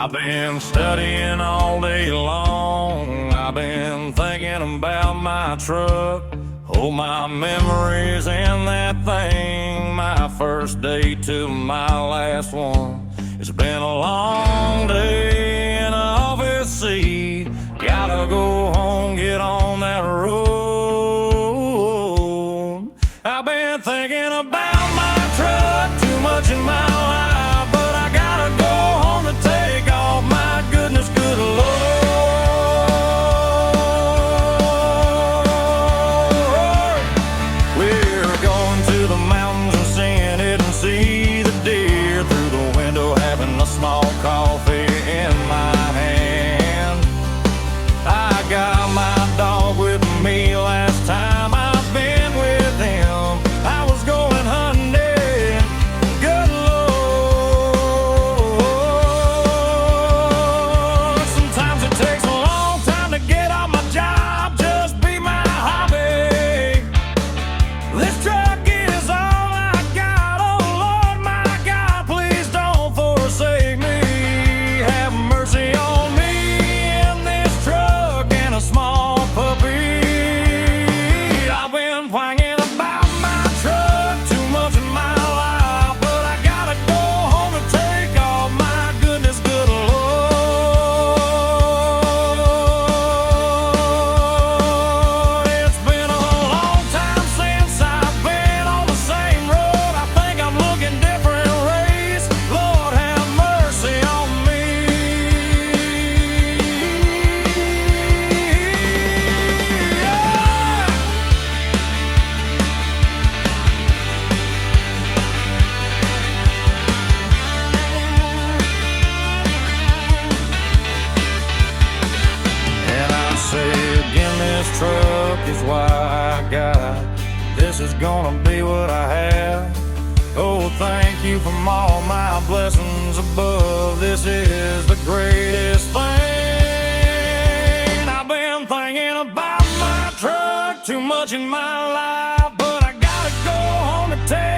I've been studying all day long. I've been thinking about my truck. Oh, my memories in that thing. My first day to my last one. It's been a long day in an office seat. Gotta go home, get on that road. I've been thinking about my truck too much in my life, but I gotta go home to take off my goodness, good Lord. We're going to the mountains and seeing it and see the deer through the window, having a small coffee in my hand. I got my dog with me last time I've been with him. I was going hunting, good Lord. Sometimes it takes a long time to get off my job, just be my hobby. This truck is all I got, oh Lord, my God, please don't forsake me. Have mercy on me in this truck and a small puppy. I've been whinging about my truck too much in my life, but I gotta go home to take off my goodness, good Lord. It's been a long time since I've been on the same road. I think I'm looking different race. Lord, have mercy on me. And I say again, this truck is why I got. This is gonna be what I have. Oh, thank you for all my blessings above. This is the greatest thing. I've been thinking about my truck too much in my life, but I gotta go home to take